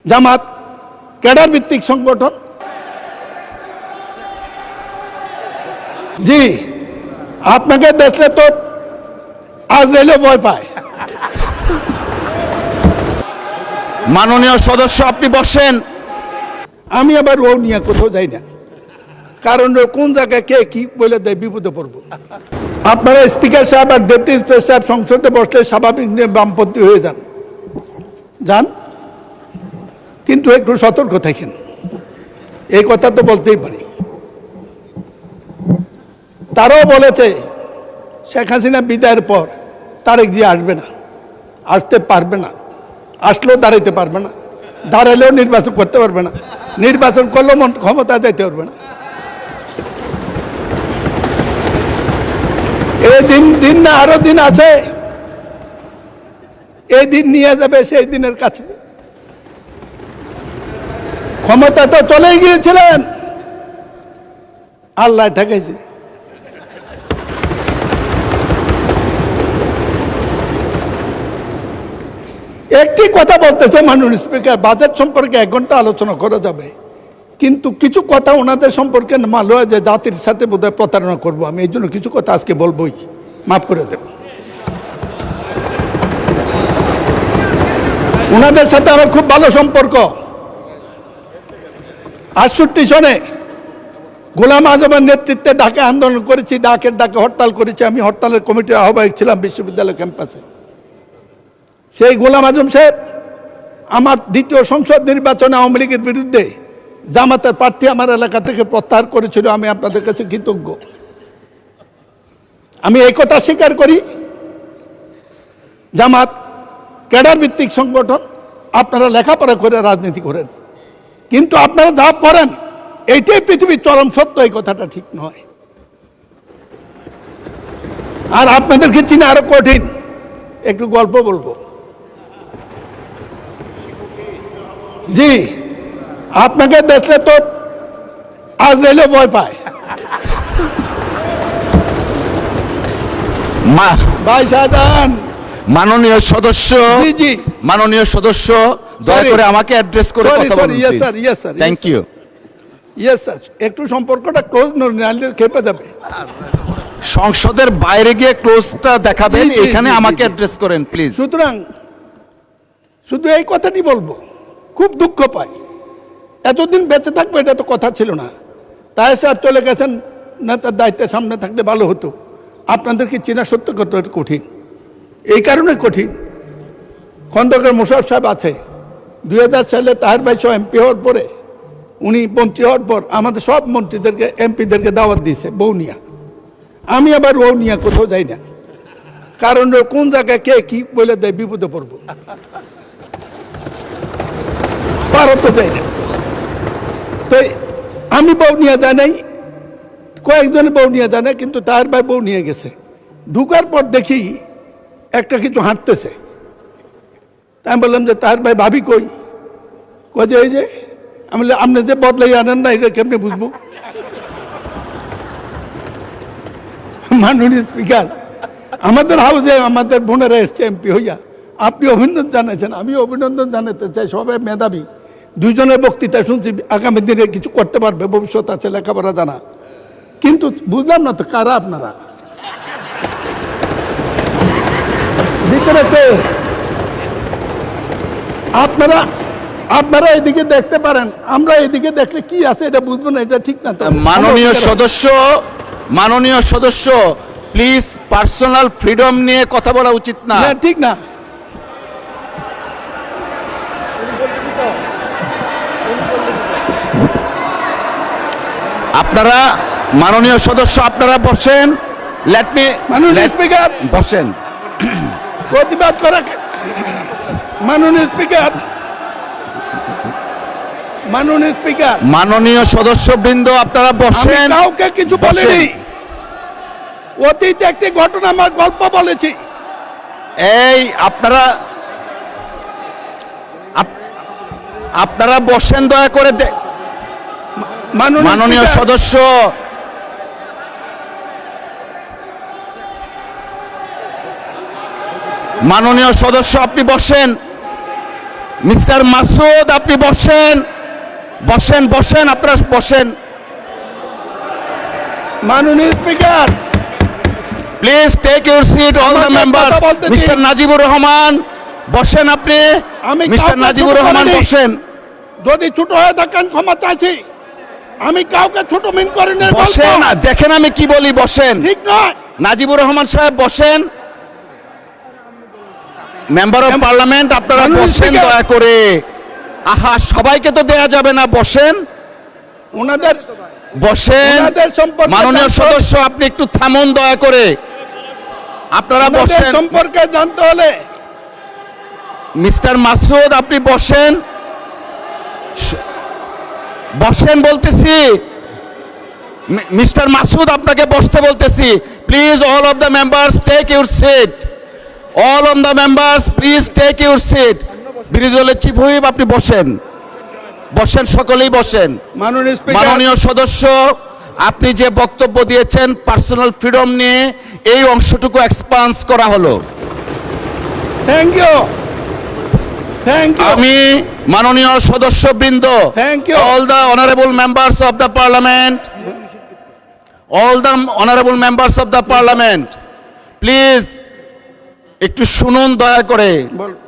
জামাত cadre ভিত্তিক সংগঠন। জি, আপনাকে দেখলে তো আজরাইলও ভয় পায়। মাননীয় সদস্য আপনি বসেন। আমি আবার ও নিয়ে কোথাও যাই না, কারণ কোন জায়গায় কে কি বলে দেয় বিপদে পড়ব। আপনারা স্পিকার সাহেব আর ডেপুটি স্পিকার সাহেব সংসদে বসলে স্বাভাবিক নিয়ে বামপন্থী হয়ে যান, কিন্তু একটু সতর্ক থাকেন, এই কথা তো বলতেই পারি। তারাও বলেছে শেখ হাসিনা বিদায়ের পর তারেক জি আসবে না, আসতে পারবে না, আসলেও দাঁড়াইতে পারবে না, দাঁড়ালেও নির্বাচন করতে পারবে না, নির্বাচন করলেও ক্ষমতা যাইতে পারবে না। এই দিন না আরো দিন আছে, এই দিন নিয়ে যাবে সেই দিনের কাছে। ক্ষমতা তো চলেই গিয়েছিলেন, আল্লাহ ঠেকেছে। একটি কথা বলতেছে মাননীয় স্পিকার, বাজেট সম্পর্কে 1 ঘন্টা আলোচনা করা যাবে, কিন্তু কিছু কথা ওনাদের সম্পর্কে মানলো যে জাতির সাথে বোধহয় প্রতারণা করবো আমি, এই জন্য কিছু কথা আজকে বলবোই, মাফ করে দেব। ওনাদের সাথে আমার খুব ভালো সম্পর্ক। 68 সনে গোলাম আজমের নেতৃত্বে ঢাকা আন্দোলন করেছি, ডাকে হরতাল করেছি, আমি হরতালের কমিটির আহ্বায়ক ছিলাম বিশ্ববিদ্যালয় ক্যাম্পাসে। সেই গোলাম আজম সাহেব আমার 2য় সংসদ নির্বাচনে আওয়ামী লীগের বিরুদ্ধে জামাতের প্রার্থী আমার এলাকা থেকে প্রত্যাহার করেছিল। আমি আপনাদের কাছে কৃতজ্ঞ। আমি এই কথা স্বীকার করি, জামাত ক্যাডার ভিত্তিক সংগঠন। আপনারা লেখাপড়া করে রাজনীতি করেন, কিন্তু আপনারা যা করেন এইটাই পৃথিবীর চরম সত্য, এই কথাটা ঠিক নয়। আর আপনাদেরকে চিনে আরো কঠিন। একটু গল্প বলবো। জি, আপনাকে দেখলে তো আজরাইলও ভয় পায়। ভাই শাহজাহান, মাননীয় সদস্য, জি জি, মাননীয় সদস্য দয়া করে আমাকে অ্যাড্রেস করে কথা বলুন। Yes sir, yes sir, thank you. Yes sir, একটু সম্পর্কটা ক্লোজ নাহলে খেপে যাবে। সংসদের বাইরে গিয়ে ক্লোজটা দেখাবেন, জি, জি, এখানে জি, আমাকে জি। অ্যাড্রেস করেন প্লিজ। সুতরাং শুধু এই কথাটি বলবো, খুব দুঃখ পাই, এতদিন বেঁচে থাকবো এটা তো কথা ছিল না। তাই সাহেব চলে গেছেন, নেতার দায়িত্বের সামনে থাকলে ভালো হতো। আপনাদেরকে চেনা সত্য কত কঠিন, এই কারণে কঠিন। খন্দকার মোশাররফ সাহেব আছে, 2000 সালে তাহের ভাই সহ এমপি হওয়ার পরে, উনি মন্ত্রী হওয়ার পর আমাদের সব মন্ত্রীদেরকে এমপিদেরকে দাওয়াত দিয়েছে বৌনিয়া। আমি আবার বৌনিয়া কোথাও যাই না, কারণ কোন জায়গায় কে কি বলে দেয় বিপদে পড়বো, ভারত যাই না। তো আমি বৌনিয়া যাই নাই, কয়েকজনে বৌনিয়া যায় না, কিন্তু তার ভাই বৌনিয়া গেছে। ঢুকার পর দেখি একটা কিছু হাঁটতেছে। আমি বললাম যে তার ভাই ভাবি কই? যে ওই যে। আমি বললাম আপনি যে বদলাই আনেন না, এটা কেমনি বুঝবো? মাননীয় স্পিকার, আমাদের হাউসে আমাদের বোনেরা এসছে এমপি হইয়া, আপনি অভিনন্দন জানাচ্ছেন, আমি অভিনন্দন জানাতে চাই। সবাই মেধাবী, 2 জনের বক্তৃতা শুনছি, আগামী দিনে কিছু করতে পারবে, ভবিষ্যৎ আছে, লেখাপড়া জানা। কিন্তু বুঝলাম না তো কারা আপনারা, ভিতরে কে? আপনারা এদিকে দেখতে পারেন, আমরা এদিকে দেখলে কি আছে এটা বুঝবো না, এটা ঠিক না তো। মাননীয় সদস্য প্লিজ, পার্সোনাল ফ্রিডম নিয়ে কথা বলা উচিত না, ঠিক না। আপনারা মাননীয় সদস্য আপনারা বসেন। মাননীয় স্পিকার বসেন। প্রতিবাদ করা। মাননীয় স্পিকার, মাননীয় স্পিকার, মাননীয় সদস্যবৃন্দ আপনারা বসেন। কাউকে কিছু বলিনি, অতীতে একটি ঘটনা আমার গল্প বলেছি। এই আপনারা বসেন দয়া করে। মাননীয় সদস্য, মাননীয় সদস্য আপনি বসেন। মিস্টার মাসুদ আপনি বসেন বসেন বসেন আপনারা বসেন মাননীয় speaker, please take your seat all the আমাকে মেম্বার্স কথা বলতে দিন। মিস্টার নাজিবুর রহমান বসেন আপনি আমি মিস্টার কাউকে নাজিবুর ছোট রহমান করিনি। বসেন যদি ছোট হয়ে থাকেন ক্ষমা চাইছি। আমি কাউকে ছোট মিন করিনি বলবো। বসেন দেখেন আমি কি বলি বসেন ঠিক নয়। নাজিবুর রহমান সাহেব বসেন মেম্বার অফ পার্লামেন্ট আপনারা মাননীয় বসেন স্পিকার। দয়া করে আহা সবাইকে তো দেয়া যাবে না বসেন ওনাদের বসেন ওনাদের সম্পর্কে মাননীয় জানতে- সদস্য আপনি একটু থামুন দয়া করে আপনারা ওনাদের বসেন সম্পর্কে জানতে হলে মিস্টার মাসুদ আপনি বসেন বসেন বলতেছি মিস্টার মাসুদ আপনাকে বসতে বলতেছি please all of the members take your seat all of the members please take your seat বিরোধী দলের চিফ হুইপ আপনি বসেন বসেন সকলেই বসেন মাননীয় স্পিকার, মাননীয় সদস্য আপনি যে বক্তব্য দিয়েছেন পার্সোনাল ফ্রিডম নিয়ে এই অংশটুকু এক্সপান্স করা হলো থ্যাংক ইউ থ্যাংক ইউ। আমি মাননীয় সদস্যবৃন্দ Thank you. All the honourable members of the parliament all the honourable members of the parliament please একটু শুনুন দয়া করে বল-